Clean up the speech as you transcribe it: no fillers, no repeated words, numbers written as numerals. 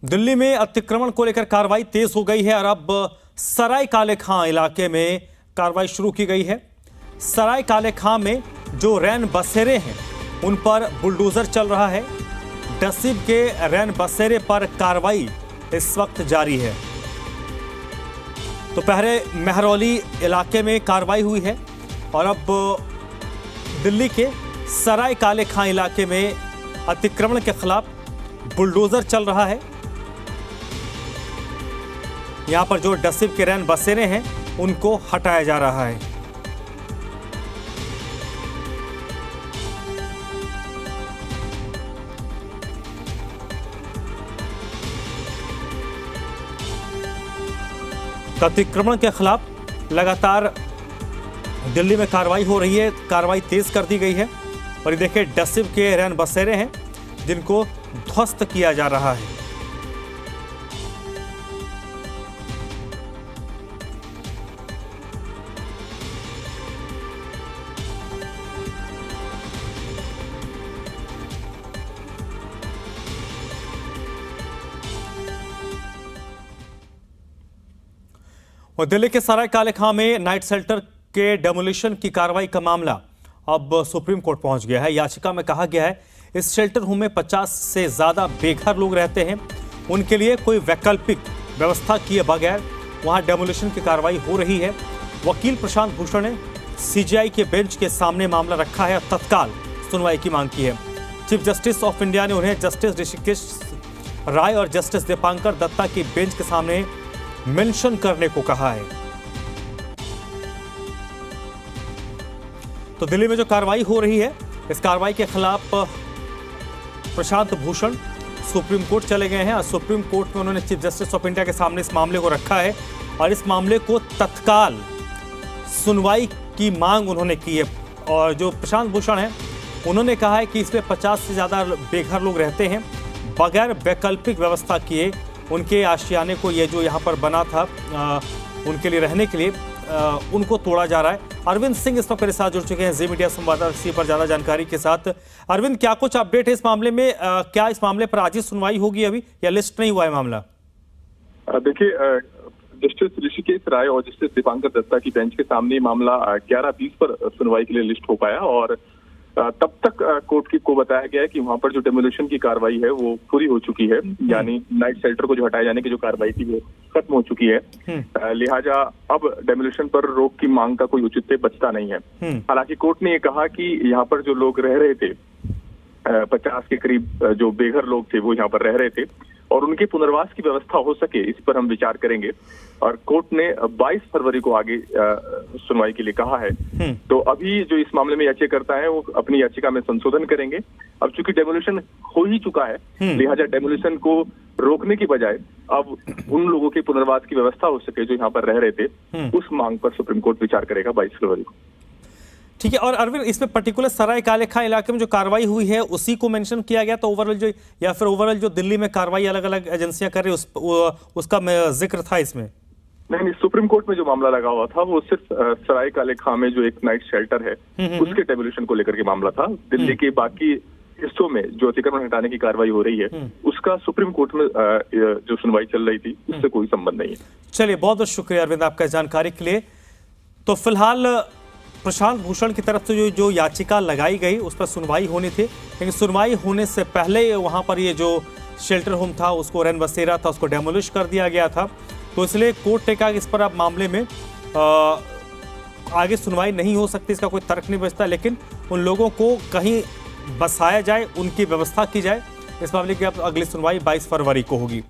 दिल्ली में अतिक्रमण को लेकर कार्रवाई तेज हो गई है और अब सराय काले खां इलाके में कार्रवाई शुरू की गई है। सराय काले खां में जो रैन बसेरे हैं उन पर बुलडोजर चल रहा है। डसिब के रैन बसेरे पर कार्रवाई इस वक्त जारी है। तो पहले महरौली इलाके में कार्रवाई हुई है और अब दिल्ली के सराय काले खां इलाके में अतिक्रमण के खिलाफ बुलडोजर चल रहा है। यहां पर जो डसिब के रैन बसेरे हैं उनको हटाया जा रहा है। अतिक्रमण के खिलाफ लगातार दिल्ली में कार्रवाई हो रही है। कार्रवाई तेज कर दी गई है और ये देखिए डसिब के रैन बसेरे हैं जिनको ध्वस्त किया जा रहा है। और दिल्ली के सराय काले खां में नाइट शेल्टर के डेमोलिशन की कार्रवाई का मामला अब सुप्रीम कोर्ट पहुंच गया है। याचिका में कहा गया है इस शेल्टर होम में 50 से ज्यादा बेघर लोग रहते हैं, उनके लिए कोई वैकल्पिक व्यवस्था किए बगैर वहां डेमोलिशन की कार्रवाई हो रही है। वकील प्रशांत भूषण ने सीजीआई के बेंच के सामने मामला रखा है और तत्काल सुनवाई की मांग की है। चीफ जस्टिस ऑफ इंडिया ने उन्हें जस्टिस ऋषिकेश राय और जस्टिस दीपांकर दत्ता की बेंच के सामने मेंशन करने को कहा है। तो दिल्ली में जो कार्रवाई हो रही है इस कार्रवाई के खिलाफ प्रशांत भूषण सुप्रीम कोर्ट चले गए हैं और सुप्रीम कोर्ट में उन्होंने चीफ जस्टिस ऑफ इंडिया के सामने इस मामले को रखा है और इस मामले को तत्काल सुनवाई की मांग उन्होंने की है। और जो प्रशांत भूषण है उन्होंने कहा है कि इसमें 50 से ज़्यादा बेघर लोग रहते हैं, बगैर वैकल्पिक व्यवस्था किए उनके आशियाने को ये जो यहाँ पर बना था उनके लिए रहने के लिए उनको तोड़ा जा रहा है। अरविंद सिंह इस वक्त मेरे साथ जुड़ चुके हैं जी मीडिया संवाददाता, इसी पर ज्यादा जानकारी के साथ। अरविंद, क्या कुछ अपडेट है इस मामले में? क्या इस मामले पर आज ही सुनवाई होगी अभी या लिस्ट नहीं हुआ है मामला? देखिए, जस्टिस ऋषिकेश राय और जस्टिस दीपांकर दत्ता की बेंच के सामने मामला 11:20 पर सुनवाई के लिए लिस्ट हो पाया और तब तक कोर्ट को बताया गया है कि वहां पर जो डेमोलिशन की कार्रवाई है वो पूरी हो चुकी है, यानी नाइट शेल्टर को जो हटाए जाने की जो कार्रवाई थी वो खत्म हो चुकी है। लिहाजा अब डेमोलिशन पर रोक की मांग का कोई औचित्य बचता नहीं है। हालांकि कोर्ट ने ये कहा कि यहाँ पर जो लोग रह रहे थे 50 के करीब जो बेघर लोग थे वो यहाँ पर रह रहे थे और उनके पुनर्वास की व्यवस्था हो सके इस पर हम विचार करेंगे। और कोर्ट ने 22 फरवरी को आगे सुनवाई के लिए कहा है। तो अभी जो इस मामले में याचिकाकर्ता है वो अपनी याचिका में संशोधन करेंगे। अब चूंकि डेमोलिशन हो ही चुका है, लिहाजा डेमोलिशन को रोकने की बजाय अब उन लोगों के पुनर्वास की व्यवस्था हो सके जो यहाँ पर रह रहे थे, उस मांग पर सुप्रीम कोर्ट विचार करेगा 22 फरवरी को। ठीक है। और अरविंद, इसमें पर्टिकुलर सराय काले खां इलाके में जो कार्रवाई हुई है उसी को मेंशन किया गया, तो ओवरऑल जो या फिर ओवरऑल जो दिल्ली में कार्रवाई अलग अलग एजेंसियां कर रही उसका जिक्र था इसमें? नहीं, सुप्रीम कोर्ट में जो मामला लगा हुआ था वो सिर्फ सराय काले खां में जो एक नाइट शेल्टर है उसके डेमोलिशन को लेकर के मामला था। दिल्ली के बाकी हिस्सों में जो अतिक्रमण हटाने की कार्रवाई हो रही है उसका सुप्रीम कोर्ट में जो सुनवाई चल रही थी उससे कोई संबंध नहीं है। चलिए, बहुत बहुत शुक्रिया अरविंद आपका जानकारी के लिए। तो फिलहाल प्रशांत भूषण की तरफ से जो याचिका लगाई गई उस पर सुनवाई होनी थी, लेकिन सुनवाई होने से पहले वहां पर ये जो शेल्टर होम था उसको रैन बसेरा था उसको डेमोलिश कर दिया गया था। तो इसलिए कोर्ट ने कहा कि इस पर अब मामले में आगे सुनवाई नहीं हो सकती, इसका कोई तर्क नहीं बचता, लेकिन उन लोगों को कहीं बसाया जाए, उनकी व्यवस्था की जाए। इस मामले की अब अगली सुनवाई 22 फरवरी को होगी।